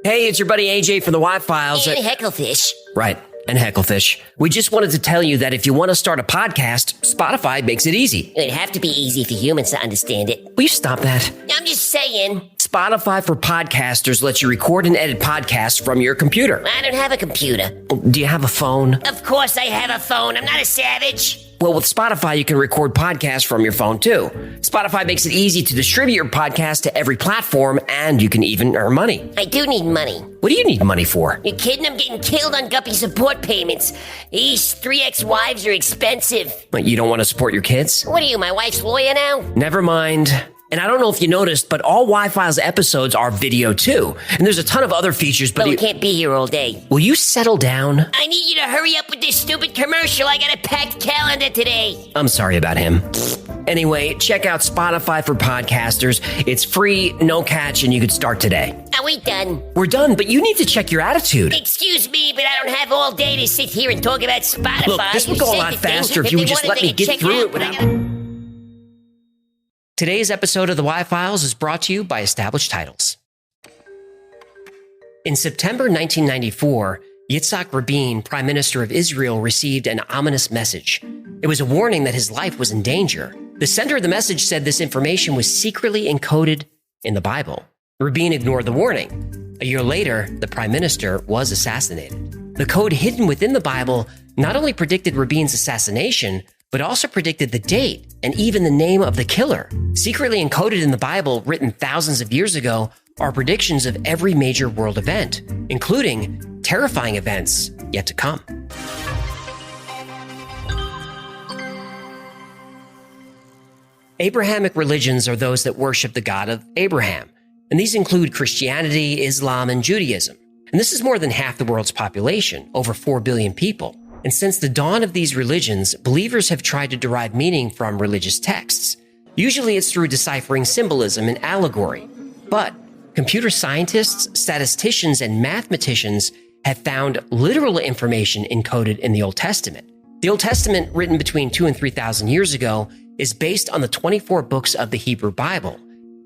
Hey, it's your buddy AJ from the Y-Files. And Hecklefish. Right, and Hecklefish. We just wanted to tell you that if you want to start a podcast, Spotify makes it easy. It'd have to be easy for humans to understand it. Will you stop that? I'm just saying. Spotify for podcasters lets you record and edit podcasts from your computer. I don't have a computer. Do you have a phone? Of course I have a phone. I'm not a savage. Well, with Spotify, you can record podcasts from your phone, too. Spotify makes it easy to distribute your podcast to every platform, and you can even earn money. I do need money. What do you need money for? You kidding? I'm getting killed on Guppy support payments. These 3 ex-wives are expensive. What, you don't want to support your kids? What are you, my wife's lawyer now? Never mind. And I don't know if you noticed, but all Y-Files episodes are video, too. And there's a ton of other features, but we can't be here all day. Will you settle down? I need you to hurry up with this stupid commercial. I got a packed calendar today. I'm sorry about him. Anyway, check out Spotify for podcasters. It's free, no catch, and you could start today. Are we done? We're done, but you need to check your attitude. Excuse me, but I don't have all day to sit here and talk about Spotify. Look, this would go a lot faster if you would just let me get through it without... Today's episode of the Y-Files is brought to you by Established Titles. In September 1994, Yitzak Rabin, Prime Minister of Israel, received an ominous message. It was a warning that his life was in danger. The sender of the message said this information was secretly encoded in the Bible. Rabin ignored the warning. A year later, the Prime Minister was assassinated. The code hidden within the Bible not only predicted Rabin's assassination, but also predicted the date and even the name of the killer. Secretly encoded in the Bible, written thousands of years ago, are predictions of every major world event, including terrifying events yet to come. Abrahamic religions are those that worship the God of Abraham, and these include Christianity, Islam, and Judaism. And this is more than half the world's population, over 4 billion people. And since the dawn of these religions, believers have tried to derive meaning from religious texts. Usually it's through deciphering symbolism and allegory. But computer scientists, statisticians, and mathematicians have found literal information encoded in the Old Testament. The Old Testament, written between 2,000 and 3,000 years ago, is based on the 24 books of the Hebrew Bible.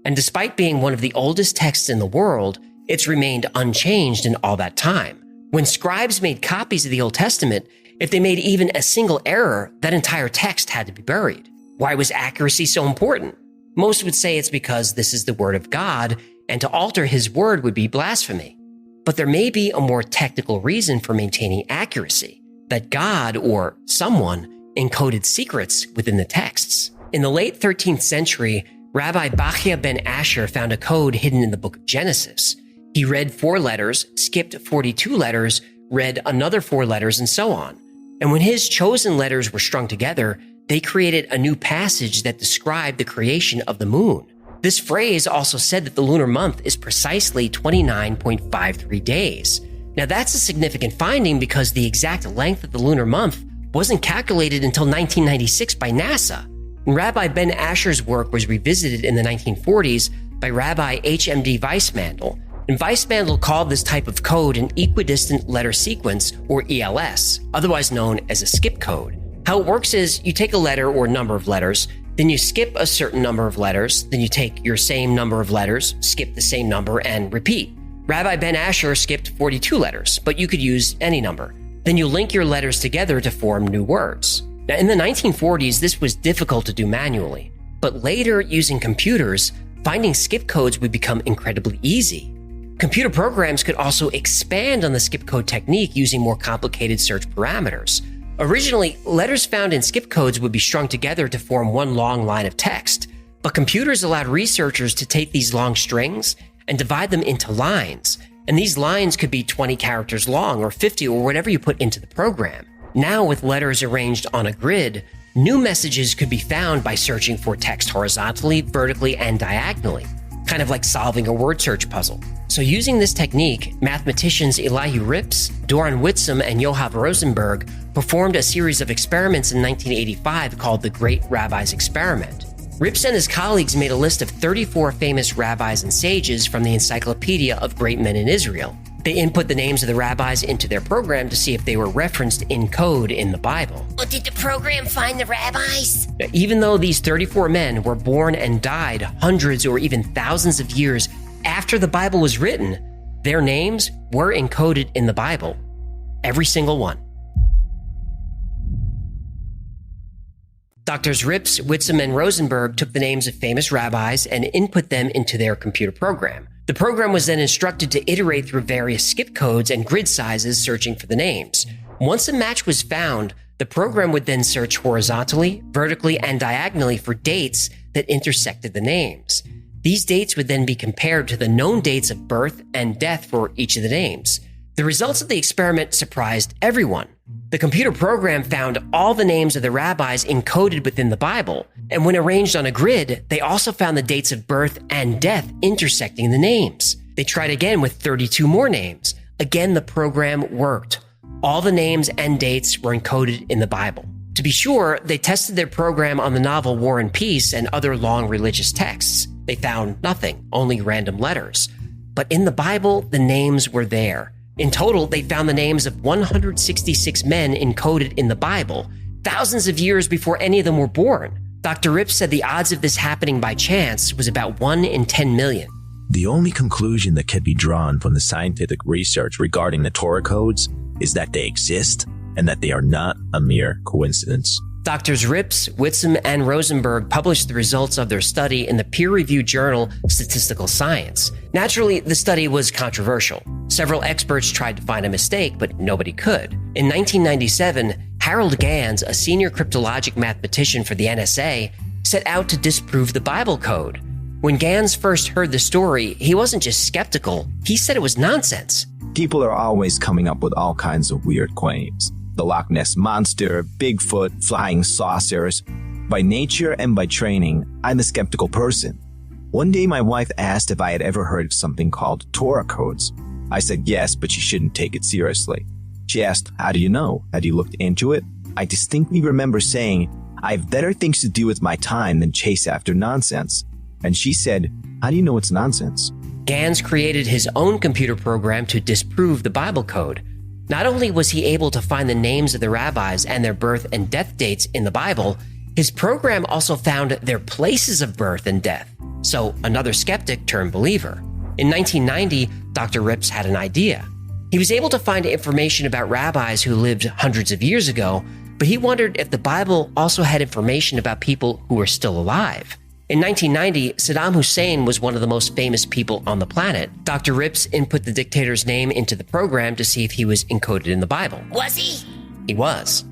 And despite being one of the oldest texts in the world, it's remained unchanged in all that time. When scribes made copies of the Old Testament, if they made even a single error, that entire text had to be buried. Why was accuracy so important? Most would say it's because this is the word of God, and to alter his word would be blasphemy. But there may be a more technical reason for maintaining accuracy, that God or someone encoded secrets within the texts. In the late 13th century, Rabbi Bachya ben Asher found a code hidden in the book of Genesis. He read 4 letters, skipped 42 letters, read another 4 letters, and so on. And when his chosen letters were strung together, they created a new passage that described the creation of the moon. This phrase also said that the lunar month is precisely 29.53 days. Now that's a significant finding because the exact length of the lunar month wasn't calculated until 1996 by NASA. And Rabbi Ben Asher's work was revisited in the 1940s by Rabbi H.M.D. Weissmandl. And Weissmandl called this type of code an equidistant letter sequence, or ELS, otherwise known as a skip code. How it works is you take a letter or number of letters, then you skip a certain number of letters, then you take your same number of letters, skip the same number, and repeat. Rabbi Ben Asher skipped 42 letters, but you could use any number. Then you link your letters together to form new words. Now, in the 1940s, this was difficult to do manually, but later, using computers, finding skip codes would become incredibly easy. Computer programs could also expand on the skip code technique using more complicated search parameters. Originally, letters found in skip codes would be strung together to form one long line of text, but computers allowed researchers to take these long strings and divide them into lines, and these lines could be 20 characters long or 50 or whatever you put into the program. Now, with letters arranged on a grid, new messages could be found by searching for text horizontally, vertically, and diagonally, kind of like solving a word search puzzle. So using this technique, mathematicians Elihu Rips, Doron Whitsum, and Yoav Rosenberg performed a series of experiments in 1985 called the Great Rabbis Experiment. Rips and his colleagues made a list of 34 famous rabbis and sages from the Encyclopedia of Great Men in Israel. They input the names of the rabbis into their program to see if they were referenced in code in the Bible. Well, did the program find the rabbis? Now, even though these 34 men were born and died hundreds or even thousands of years after the Bible was written, Their names were encoded in the Bible. Every single one. Doctors Rips, Whitsum, and Rosenberg took the names of famous rabbis and input them into their computer program. The program was then instructed to iterate through various skip codes and grid sizes searching for the names. Once a match was found, the program would then search horizontally, vertically, and diagonally for dates that intersected the names. These dates would then be compared to the known dates of birth and death for each of the names. The results of the experiment surprised everyone. The computer program found all the names of the rabbis encoded within the Bible, and when arranged on a grid, they also found the dates of birth and death intersecting the names. They tried again with 32 more names. Again, the program worked. All the names and dates were encoded in the Bible. To be sure, they tested their program on the novel War and Peace and other long religious texts. They found nothing, only random letters. But in the Bible, the names were there. In total, they found the names of 166 men encoded in the Bible, thousands of years before any of them were born. Dr. Rips said the odds of this happening by chance was about 1 in 10 million. The only conclusion that can be drawn from the scientific research regarding the Torah codes is that they exist and that they are not a mere coincidence. Doctors Rips, Whitsum, and Rosenberg published the results of their study in the peer-reviewed journal Statistical Science. Naturally, the study was controversial. Several experts tried to find a mistake, but nobody could. In 1997, Harold Gans, a senior cryptologic mathematician for the NSA, set out to disprove the Bible code. When Gans first heard the story, he wasn't just skeptical, he said it was nonsense. People are always coming up with all kinds of weird claims. The Loch Ness Monster, Bigfoot, flying saucers. By nature and by training, I'm a skeptical person. One day my wife asked if I had ever heard of something called Torah codes. I said yes, but she shouldn't take it seriously. She asked, "How do you know? Had you looked into it?" I distinctly remember saying, "I have better things to do with my time than chase after nonsense." And she said, "How do you know it's nonsense?" Gans created his own computer program to disprove the Bible code. Not only was he able to find the names of the rabbis and their birth and death dates in the Bible, his program also found their places of birth and death. So another skeptic turned believer. In 1990, Dr. Rips had an idea. He was able to find information about rabbis who lived hundreds of years ago, but he wondered if the Bible also had information about people who were still alive. In 1990, Saddam Hussein was one of the most famous people on the planet. Dr. Rips input the dictator's name into the program to see if he was encoded in the Bible. Was he? He was.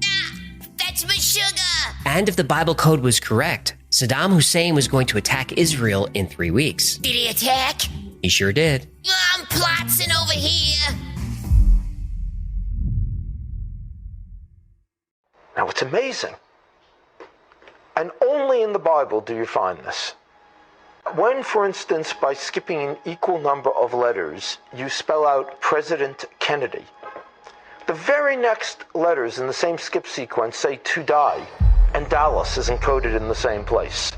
That's my sugar! And if the Bible code was correct, Saddam Hussein was going to attack Israel in 3 weeks. Did he attack? He sure did. I'm plotzing over here. Now, it's amazing. And only in the Bible do you find this. When, for instance, by skipping an equal number of letters, you spell out President Kennedy, the very next letters in the same skip sequence say to die, and Dallas is encoded in the same place.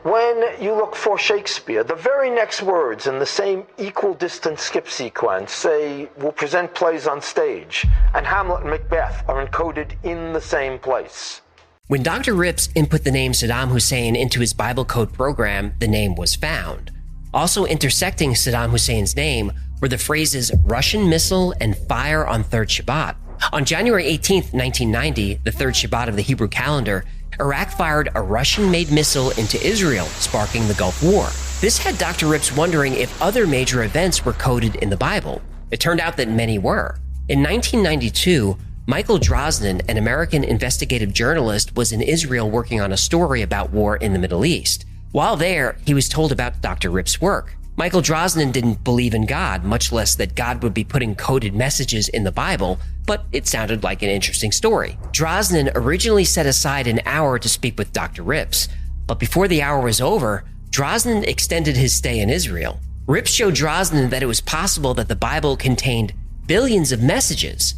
When you look for Shakespeare, the very next words in the same equal distance skip sequence say, "will present plays on stage," and Hamlet and Macbeth are encoded in the same place. When Dr. Rips input the name Saddam Hussein into his Bible code program, the name was found. Also intersecting Saddam Hussein's name were the phrases Russian missile and fire on third Shabbat. On January 18, 1990, the third Shabbat of the Hebrew calendar, Iraq fired a Russian-made missile into Israel, sparking the Gulf War. This had Dr. Rips wondering if other major events were coded in the Bible. It turned out that many were. In 1992, Michael Drosnin, an American investigative journalist, was in Israel working on a story about war in the Middle East. While there, he was told about Dr. Rips' work. Michael Drosnin didn't believe in God, much less that God would be putting coded messages in the Bible, but it sounded like an interesting story. Drosnin originally set aside an hour to speak with Dr. Rips, but before the hour was over, Drosnin extended his stay in Israel. Rips showed Drosnin that it was possible that the Bible contained billions of messages.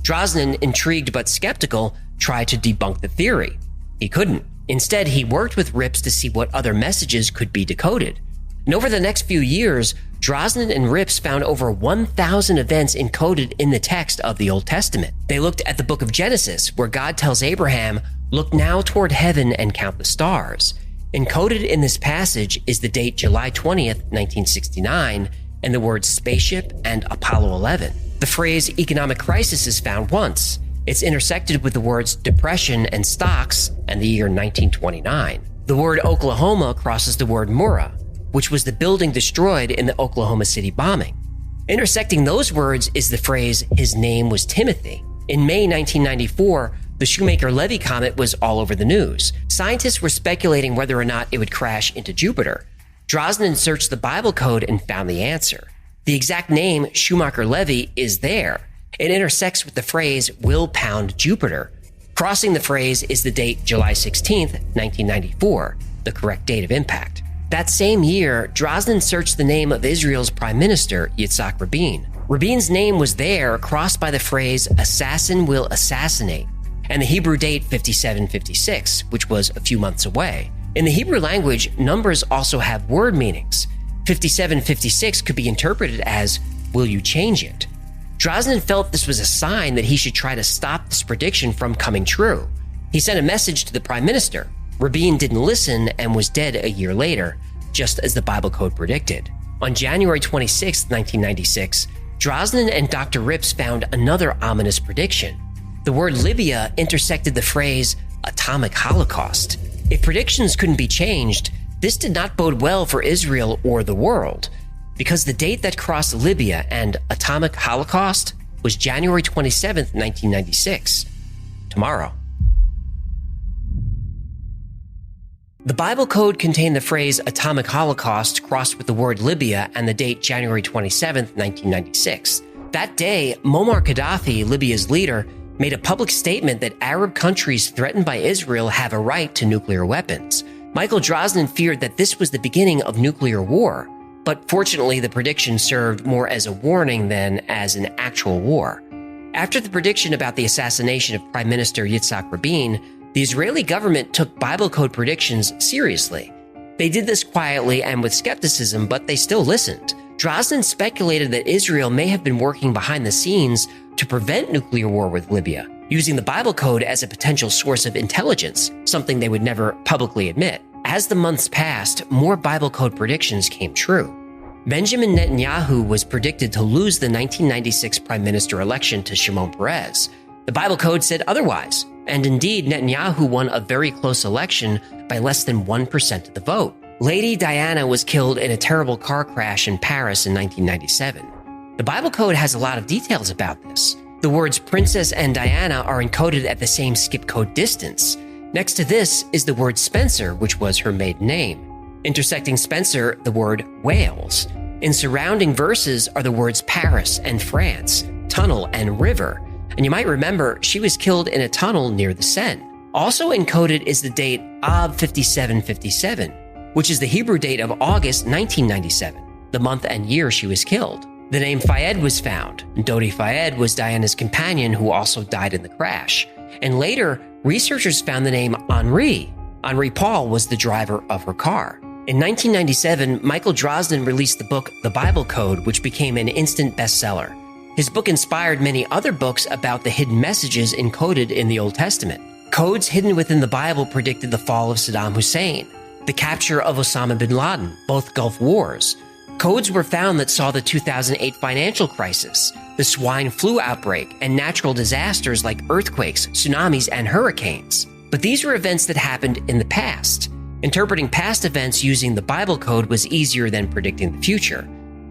Drosnin, intrigued but skeptical, tried to debunk the theory. He couldn't. Instead, he worked with Rips to see what other messages could be decoded. And over the next few years, Drosnin and Rips found over 1,000 events encoded in the text of the Old Testament. They looked at the book of Genesis, where God tells Abraham, "Look now toward heaven and count the stars." Encoded in this passage is the date July 20th, 1969, and the words spaceship and Apollo 11. The phrase economic crisis is found once. It's intersected with the words depression and stocks and the year 1929. The word Oklahoma crosses the word Murrah, which was the building destroyed in the Oklahoma City bombing. Intersecting those words is the phrase, his name was Timothy. In May 1994, the Shoemaker-Levy comet was all over the news. Scientists were speculating whether or not it would crash into Jupiter. Drosnin searched the Bible code and found the answer. The exact name, Shoemaker-Levy, is there. It intersects with the phrase, will pound Jupiter. Crossing the phrase is the date July 16th, 1994, the correct date of impact. That same year, Drosnin searched the name of Israel's Prime Minister, Yitzak Rabin. Rabin's name was there, crossed by the phrase, assassin will assassinate, and the Hebrew date 5756, which was a few months away. In the Hebrew language, numbers also have word meanings. 5756 could be interpreted as, will you change it? Drosnin felt this was a sign that he should try to stop this prediction from coming true. He sent a message to the Prime Minister. Rabin didn't listen and was dead a year later, just as the Bible code predicted. On January 26, 1996, Drosnin and Dr. Rips found another ominous prediction. The word Libya intersected the phrase atomic holocaust. If predictions couldn't be changed, this did not bode well for Israel or the world, because the date that crossed Libya and atomic holocaust was January 27, 1996. Tomorrow. The Bible code contained the phrase atomic holocaust crossed with the word Libya and the date January 27, 1996. That day, Muammar Gaddafi, Libya's leader, made a public statement that Arab countries threatened by Israel have a right to nuclear weapons. Michael Drosnin feared that this was the beginning of nuclear war, but fortunately the prediction served more as a warning than as an actual war. After the prediction about the assassination of Prime Minister Yitzak Rabin, the Israeli government took Bible code predictions seriously. They did this quietly and with skepticism, but they still listened. Drosnin speculated that Israel may have been working behind the scenes to prevent nuclear war with Libya, using the Bible code as a potential source of intelligence, something they would never publicly admit. As the months passed, more Bible code predictions came true. Benjamin Netanyahu was predicted to lose the 1996 prime minister election to Shimon Peres. The Bible code said otherwise, and indeed Netanyahu won a very close election by less than 1% of the vote. Lady Diana was killed in a terrible car crash in Paris in 1997. The Bible code has a lot of details about this. The words princess and Diana are encoded at the same skip code distance. Next to this is the word Spencer, which was her maiden name. Intersecting Spencer, the word Wales. In surrounding verses are the words Paris and France, tunnel and river. And you might remember she was killed in a tunnel near the Seine. Also encoded is the date Ab 5757, which is the Hebrew date of August 1997, the month and year she was killed. The name Fayed was found. Dodi Fayed was Diana's companion who also died in the crash. And later, researchers found the name Henri. Henri Paul was the driver of her car. In 1997, Michael Drosnin released the book The Bible Code, which became an instant bestseller. His book inspired many other books about the hidden messages encoded in the Old Testament. Codes hidden within the Bible predicted the fall of Saddam Hussein, the capture of Osama bin Laden, both Gulf Wars. Codes were found that saw the 2008 financial crisis, the swine flu outbreak, and natural disasters like earthquakes, tsunamis, and hurricanes. But these were events that happened in the past. Interpreting past events using the Bible code was easier than predicting the future.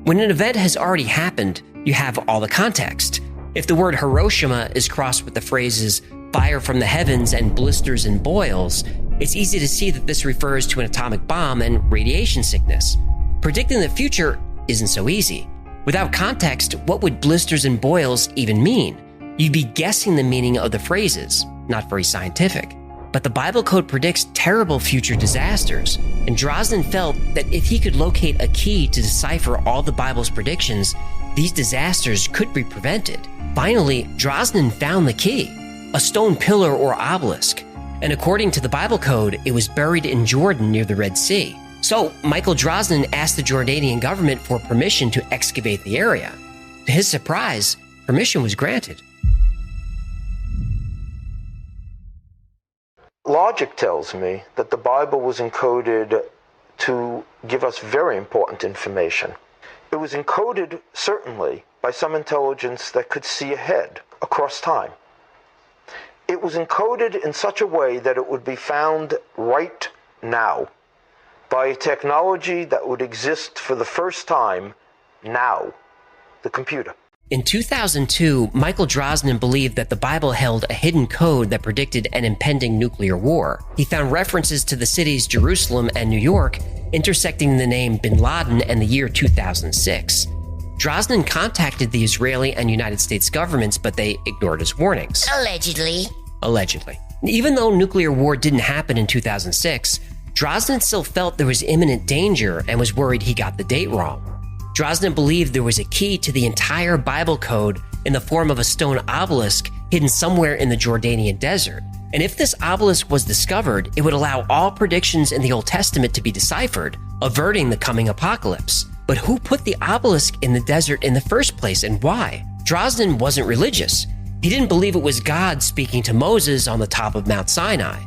When an event has already happened, you have all the context. If the word Hiroshima is crossed with the phrases fire from the heavens and blisters and boils, it's easy to see that this refers to an atomic bomb and radiation sickness. Predicting the future isn't so easy. Without context, what would blisters and boils even mean? You'd be guessing the meaning of the phrases, not very scientific. But the Bible code predicts terrible future disasters, and Drosnin felt that if he could locate a key to decipher all the Bible's predictions, these disasters could be prevented. Finally, Drosnin found the key, a stone pillar or obelisk, and according to the Bible code, it was buried in Jordan near the Red Sea. So Michael Drosnin asked the Jordanian government for permission to excavate the area. To his surprise, permission was granted. Logic tells me that the Bible was encoded to give us very important information. It was encoded, certainly, by some intelligence that could see ahead, across time. It was encoded in such a way that it would be found right now by a technology that would exist for the first time now, the computer. In 2002, Michael Drosnin believed that the Bible held a hidden code that predicted an impending nuclear war. He found references to the cities Jerusalem and New York, intersecting the name bin Laden and the year 2006. Drosnin contacted the Israeli and United States governments, but they ignored his warnings. Allegedly. Even though nuclear war didn't happen in 2006, Drosnin still felt there was imminent danger and was worried he got the date wrong. Drosnin believed there was a key to the entire Bible code in the form of a stone obelisk hidden somewhere in the Jordanian desert. And if this obelisk was discovered, it would allow all predictions in the Old Testament to be deciphered, averting the coming apocalypse. But who put the obelisk in the desert in the first place, and why? Drosnin wasn't religious. He didn't believe it was God speaking to Moses on the top of Mount Sinai.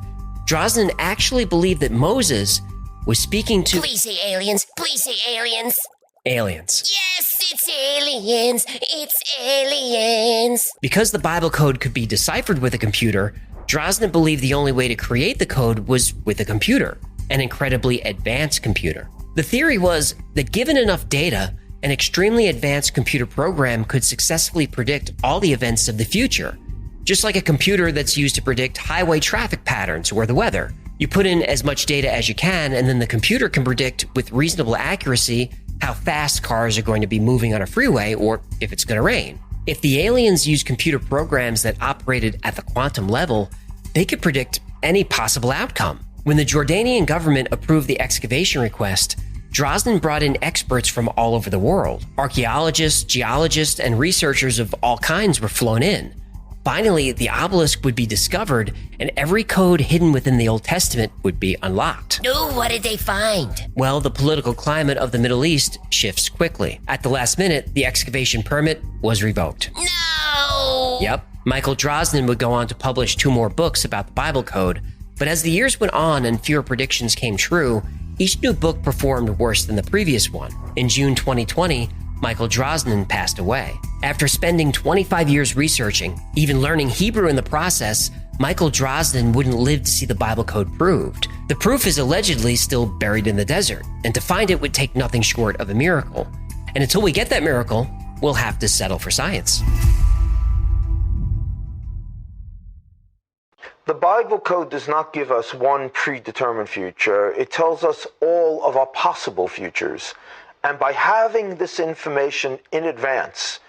Drosnin actually believed that Moses was speaking to— Please say aliens. Please say aliens. aliens. Yes, it's aliens. It's aliens. Because the Bible code could be deciphered with a computer, Drosnin believed the only way to create the code was with a computer, an incredibly advanced computer. The theory was that given enough data, an extremely advanced computer program could successfully predict all the events of the future, just like a computer that's used to predict highway traffic patterns or the weather. You put in as much data as you can, and then the computer can predict with reasonable accuracy how fast cars are going to be moving on a freeway or if it's going to rain. If the aliens used computer programs that operated at the quantum level, they could predict any possible outcome. When the Jordanian government approved the excavation request, Drosnin brought in experts from all over the world. Archaeologists, geologists, and researchers of all kinds were flown in. Finally, the obelisk would be discovered, and every code hidden within the Old Testament would be unlocked. No, what did they find? Well, the political climate of the Middle East shifts quickly. At the last minute, the excavation permit was revoked. No! Yep. Michael Drosnin would go on to publish 2 more books about the Bible code, but as the years went on and fewer predictions came true, each new book performed worse than the previous one. In June 2020, Michael Drosnin passed away. After spending 25 years researching, even learning Hebrew in the process, Michael Drosnin wouldn't live to see the Bible code proved. The proof is allegedly still buried in the desert, and to find it would take nothing short of a miracle. And until we get that miracle, we'll have to settle for science. The Bible code does not give us one predetermined future. It tells us all of our possible futures. And by having this information in advance,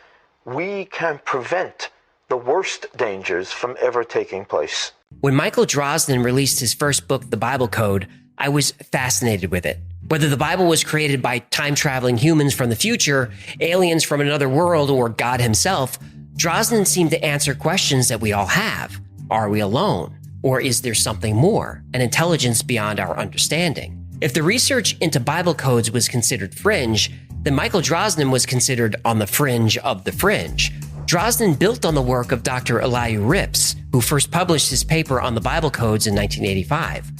we can prevent the worst dangers from ever taking place. When Michael Drosnin released his first book, The Bible Code, I was fascinated with it. Whether the Bible was created by time-traveling humans from the future, aliens from another world, or God himself, Drosnin seemed to answer questions that we all have. Are we alone? Or is there something more, an intelligence beyond our understanding? If the research into Bible codes was considered fringe, then Michael Drosnin was considered on the fringe of the fringe. Drosnin built on the work of Dr. Elihu Rips, who first published his paper on the Bible codes in 1985.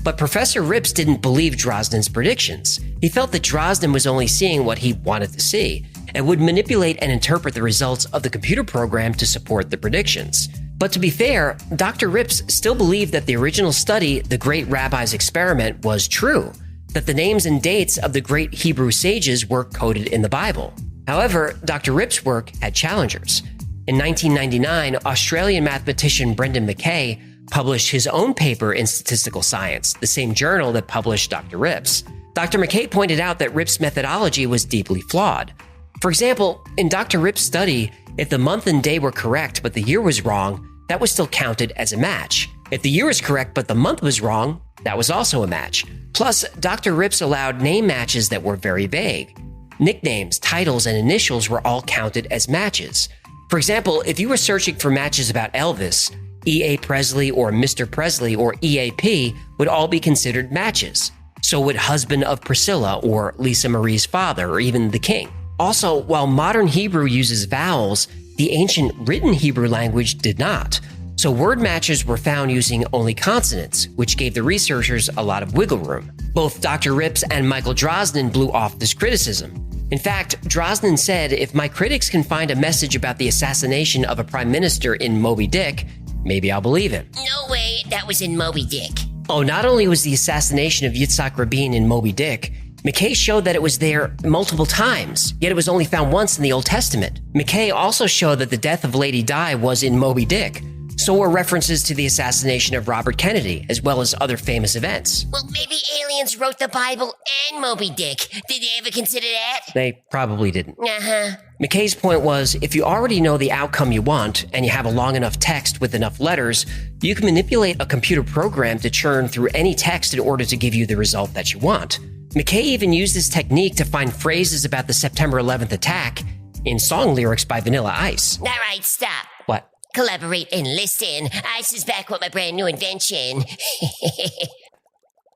But Professor Rips didn't believe Drosnin's predictions. He felt that Drosnin was only seeing what he wanted to see, and would manipulate and interpret the results of the computer program to support the predictions. But to be fair, Dr. Rips still believed that the original study, The Great Rabbi's Experiment, was true, that the names and dates of the great Hebrew sages were coded in the Bible. However, Dr. Rips' work had challengers. In 1999, Australian mathematician Brendan Mackay published his own paper in Statistical Science, the same journal that published Dr. Rips. Dr. Mackay pointed out that Rips' methodology was deeply flawed. For example, in Dr. Rips' study, if the month and day were correct but the year was wrong, that was still counted as a match. If the year was correct but the month was wrong, that was also a match. Plus, Dr. Rips allowed name matches that were very vague. Nicknames, titles, and initials were all counted as matches. For example, if you were searching for matches about Elvis, E.A. Presley or Mr. Presley or EAP would all be considered matches. So would husband of Priscilla or Lisa Marie's father or even the king. Also, while modern Hebrew uses vowels, the ancient written Hebrew language did not. So word matches were found using only consonants, which gave the researchers a lot of wiggle room. Both Dr. Rips and Michael Drosnin blew off this criticism. In fact, Drosnin said, if my critics can find a message about the assassination of a prime minister in Moby Dick, maybe I'll believe him. No way that was in Moby Dick. Oh, not only was the assassination of Yitzak Rabin in Moby Dick, McKay showed that it was there multiple times, yet it was only found once in the Old Testament. McKay also showed that the death of Lady Di was in Moby Dick. So were references to the assassination of Robert Kennedy, as well as other famous events. Well, maybe aliens wrote the Bible and Moby Dick. Did they ever consider that? They probably didn't. Uh-huh. McKay's point was, if you already know the outcome you want, and you have a long enough text with enough letters, you can manipulate a computer program to churn through any text in order to give you the result that you want. McKay even used this technique to find phrases about the September 11th attack in song lyrics by Vanilla Ice. All right, stop. What? Collaborate and listen. Ice is back with my brand new invention.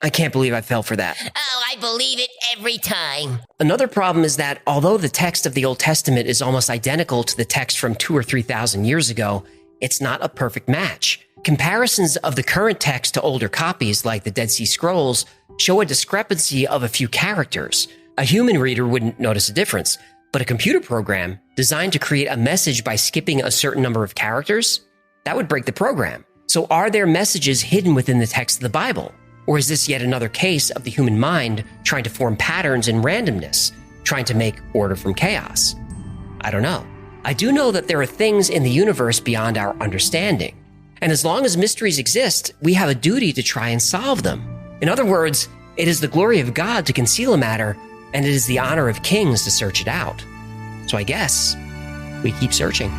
I can't believe I fell for that. Oh, I believe it every time. Another problem is that although the text of the Old Testament is almost identical to the text from 2,000 or 3,000 years ago, it's not a perfect match. Comparisons of the current text to older copies, like the Dead Sea Scrolls, show a discrepancy of a few characters. A human reader wouldn't notice a difference, but a computer program designed to create a message by skipping a certain number of characters, that would break the program. So are there messages hidden within the text of the Bible? Or is this yet another case of the human mind trying to form patterns in randomness, trying to make order from chaos? I don't know. I do know that there are things in the universe beyond our understanding. And as long as mysteries exist, we have a duty to try and solve them. In other words, it is the glory of God to conceal a matter, and it is the honor of kings to search it out. So I guess we keep searching.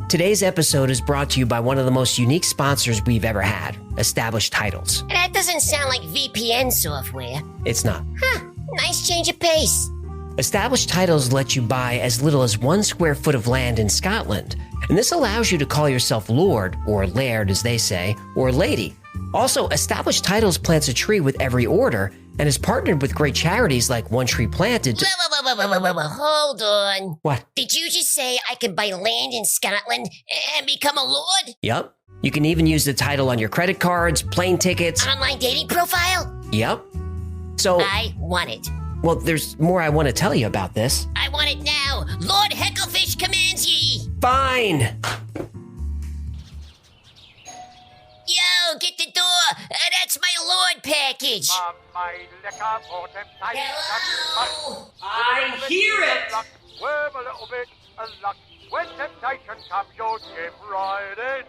Today's episode is brought to you by one of the most unique sponsors we've ever had, Established Titles. That doesn't sound like VPN software. It's not. Huh, nice change of pace. Established Titles let you buy as little as 1 square foot of land in Scotland, and this allows you to call yourself Lord, or Laird as they say, or Lady. Also, Established Titles plants a tree with every order and is partnered with great charities like One Tree Planted to— Whoa, hold on. What? Did you just say I can buy land in Scotland and become a lord? Yep. You can even use the title on your credit cards, plane tickets. Online dating profile? Yep. So, I want it. well, there's more I want to tell you about this. I want it now. Lord Hecklefish commands ye. Fine. Yo, get the door. That's my lord package. Hello? I hear it. Swerve a little bit and luck. When temptation comes, you'll give right in.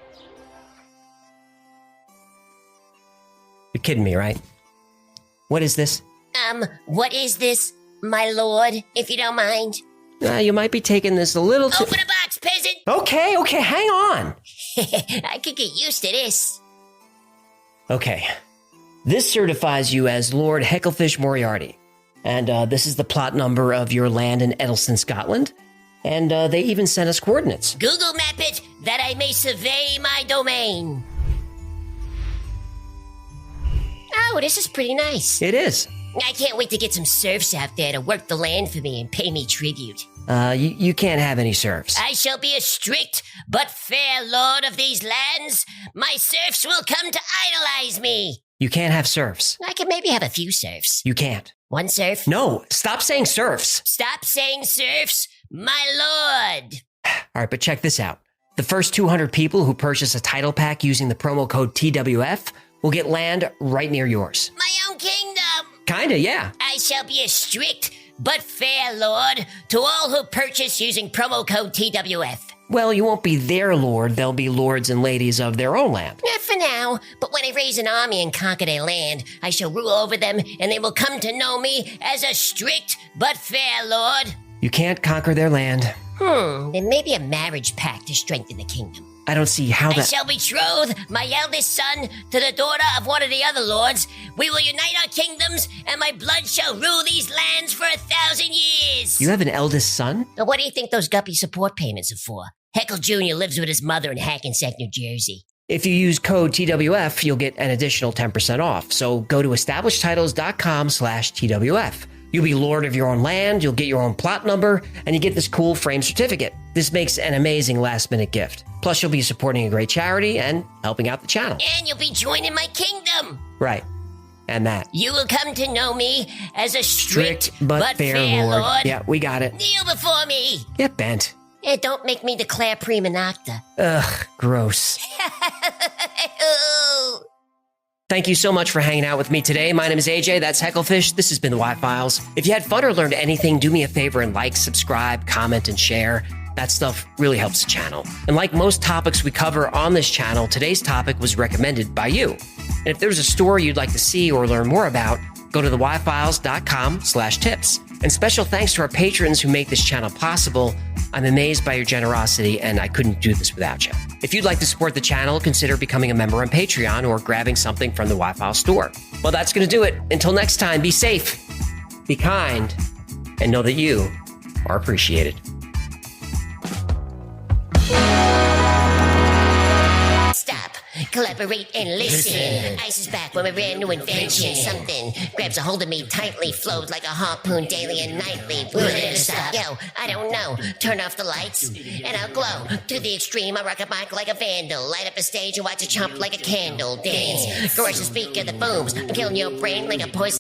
You're kidding me, right? What is this? What is this, my lord, if you don't mind? You might be taking this a little too— Open a box, peasant. Okay, hang on. I could get used to this. Okay. This certifies you as Lord Hecklefish Moriarty. And this is the plot number of your land in Edelston, Scotland. And they even sent us coordinates. Google map it, that I may survey my domain. Oh, this is pretty nice. It is. I can't wait to get some serfs out there to work the land for me and pay me tribute. You can't have any serfs. I shall be a strict but fair lord of these lands. My serfs will come to idolize me. You can't have serfs. I could maybe have a few serfs. You can't. One serf? No, stop saying serfs. Stop saying serfs, my lord. All right, but check this out. The first 200 people who purchase a title pack using the promo code TWF will get land right near yours. My own kingdom. Kinda, yeah. I shall be a strict but fair lord to all who purchase using promo code TWF. Well, you won't be their lord. They'll be lords and ladies of their own land. Not for now, but when I raise an army and conquer their land, I shall rule over them, and they will come to know me as a strict but fair lord. You can't conquer their land. Then maybe a marriage pact to strengthen the kingdom. I don't see how I that— shall betroth my eldest son to the daughter of one of the other lords. We will unite our kingdoms, and my blood shall rule these lands for 1,000 years. You have an eldest son? Now, what do you think those guppy support payments are for? Heckle Jr. lives with his mother in Hackensack, New Jersey. If you use code TWF, you'll get an additional 10% off. So go to establishedtitles.com/TWF. You'll be lord of your own land, you'll get your own plot number, and you get this cool frame certificate. This makes an amazing last-minute gift. Plus, you'll be supporting a great charity and helping out the channel. And you'll be joining my kingdom. Right. And that. You will come to know me as a strict but fair Lord. Yeah, we got it. Kneel before me. Get bent. Don't make me declare prima nocta. Ugh, gross. Thank you so much for hanging out with me today. My name is AJ, that's Hecklefish. This has been the Y-Files. If you had fun or learned anything, do me a favor and like, subscribe, comment, and share. That stuff really helps the channel. And like most topics we cover on this channel, today's topic was recommended by you. And if there's a story you'd like to see or learn more about, go to theyfiles.com/tips. And special thanks to our patrons who make this channel possible. I'm amazed by your generosity, and I couldn't do this without you. If you'd like to support the channel, consider becoming a member on Patreon or grabbing something from the Y-File store. Well, that's going to do it. Until next time, be safe, be kind, and know that you are appreciated. Stop. Collaborate and listen. Ice is back with a brand new invention. Something grabs a hold of me tightly, flows like a harpoon daily and nightly. Will it stop? Yo, I don't know. Turn off the lights and I'll glow. To the extreme, I rock a mic like a vandal. Light up a stage and watch it chomp like a candle. Dance. Garage the speaker that booms. I'm killing your brain like a poison.